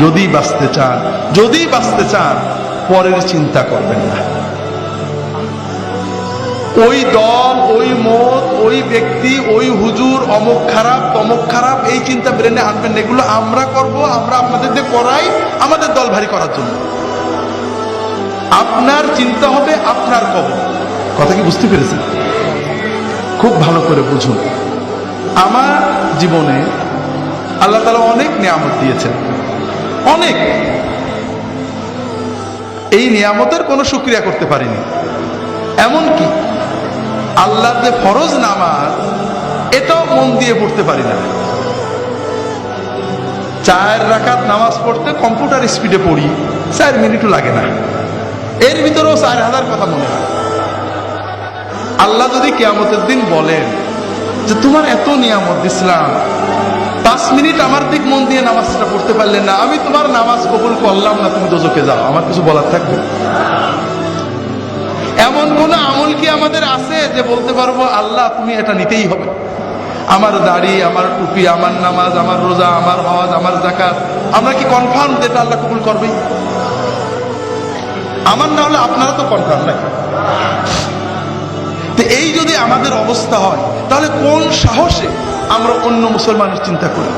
যদি বাঁচতে চান পরের চিন্তা করবেন না। ওই দল, ওই মত, ওই ব্যক্তি, ওই হুজুর অমুক খারাপ তমুক খারাপ, এই চিন্তা ব্রেনে আনবেন না। এগুলো আমরা করব, আমরা আপনাদের দিয়ে করাই আমাদের দল ভারী করার জন্য। আপনার চিন্তা হবে আপনার কবর। কথা কি বুঝতে পেরেছেন? খুব ভালো করে বুঝুন। আমার জীবনে আল্লাহ তাআলা অনেক নিয়ামত দিয়েছেন, অনেক। এই নিয়ামতের কোনো শুকরিয়া করতে পারিনি। এমনকি আল্লাহর যে ফরজ নামাজ, এটাও মন দিয়ে পড়তে পারি না। 4 রাকাত নামাজ পড়তে কম্পিউটার স্পিডে পড়ি, 4 মিনিটও লাগে না। এর ভিতরেও 4000 কথা মনে হয়। আল্লাহ যদি কিয়ামতের দিন বলেন যে তোমার এত নিয়ামত দিছিলাম, 5 মিনিট আমার দিক মন দিয়ে নামাজটা পড়তে পারলেন না, আমি তোমার নামাজ কবুল করলাম না, তুমি দোজখে যাও, আমার কিছু বলার থাকবে? এমন কোন আমল কি আমাদের আছে যে বলতে পারবো আল্লাহ তুমি এটা নিতেই হবে? আমার দাড়ি, আমার টুপি, আমার নামাজ, আমার রোজা, আমার হজ, আমার যাকাত, আমরা কি কনফার্ম যেটা আল্লাহ কবুল করবেই? আমার না হলে আপনারা তো কনফার্ম নাকি? তো এই যদি আমাদের অবস্থা হয়, তাহলে কোন সাহসে আমরা অন্য মুসলমানের চিন্তা করি?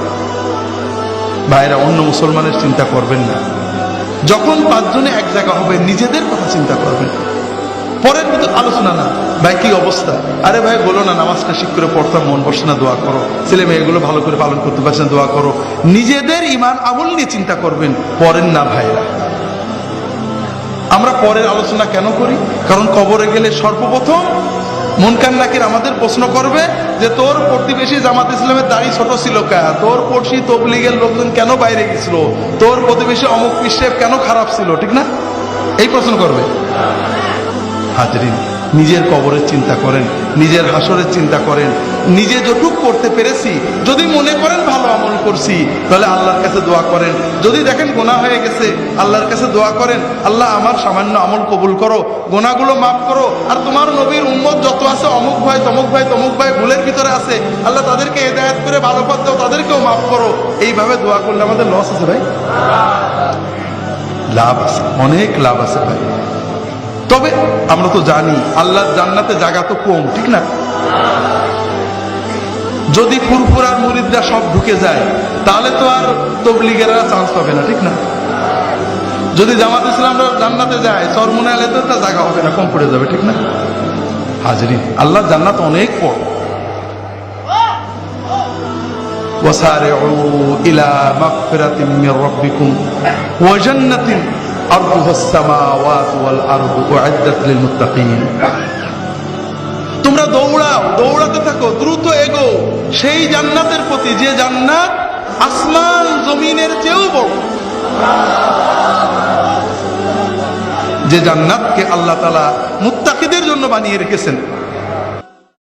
ভাইরা, অন্য মুসলমানের চিন্তা করবেন না। যখন 5 জনে এক জায়গা হবে, নিজেদের কথা চিন্তা করবেন, পরের ভিতর আলোচনা না। ভাই কি অবস্থা? আরে ভাই বলো না, নামাজটা ঠিক করে পড়তাম, মন বসে না, দোয়া করো। ছেলে মেয়েগুলো ভালো করে পালন করতে পারছে না, দোয়া করো। নিজেদের ঈমান আমল নিয়ে চিন্তা করবেন, পরের না। ভাইরা, আমরা পরের আলোচনা কেন করি? কারণ কবরে গেলে সর্বপ্রথম মুনকার নাকির আমাদের প্রশ্ন করবে যে তোর প্রতিবেশী জামাত ইসলামের দাড়ি ছোট ছিল কা, তোর পড়শি তবলিগের লোকজন কেন বাইরে গেছিল, তোর প্রতিবেশী অমুক পীর সাহেব কেন খারাপ ছিল, ঠিক না? এই প্রশ্ন করবে। হাজরিন, নিজের কবরের চিন্তা করেন, নিজের হাসরের চিন্তা করেন। নিজে যতটুকু করতে পেরেছি, যদি মনে করেন ভালো আমল করছি, তাহলে আল্লাহর কাছে দোয়া করেন। যদি দেখেন গুনাহ হয়ে গেছে, আল্লাহর কাছে দোয়া করেন, আল্লাহ আমার সামান্য আমল কবুল করো, গুনাহগুলো মাফ করো। আর তোমার নবীর উম্মত যত আছে, অমুক ভাই তমুক ভাই তমুক ভাই ভুলের ভিতরে আছে, আল্লাহ তাদেরকে হেদায়েত করে ভালো পথ দাও, তাদেরকেও মাফ করো। এইভাবে দোয়া করলে আমাদের লস আছে ভাই? লাভ আছে, অনেক লাভ আছে ভাই। তবে আমরা তো জানি আল্লাহর জান্নাতে জায়গা তো কম, ঠিক না? যদি ফুরফুরার মুরিদরা সব ঢুকে যায়, তাহলে তো আর তবলিগেরা চান্স পাবে না, ঠিক না? যদি জামাত ইসলামরা জান্নাতে যায়, চরমুনাইলে তো জায়গা হবে না, কম পড়ে যাবে, ঠিক না? হাজরিন, আল্লাহর জান্নাত অনেক বড়। ওয়াসারিউ ইলা মাগফিরাতিন মির রাব্বিকুম ওয়া জান্নাতিন আরদুহাস সামাওয়াতু ওয়াল আরদু উইদ্দাত লিল মুত্তাকিন। তোমরা দৌড়াও, দৌড়াতে থাকো, দ্রুত এগো সেই জান্নাতের প্রতি, যে জান্নাত আসমান জমিনের চেয়েও বড়, যে জান্নাতকে আল্লাহ তাআলা মুত্তাকিদের জন্য বানিয়ে রেখেছেন।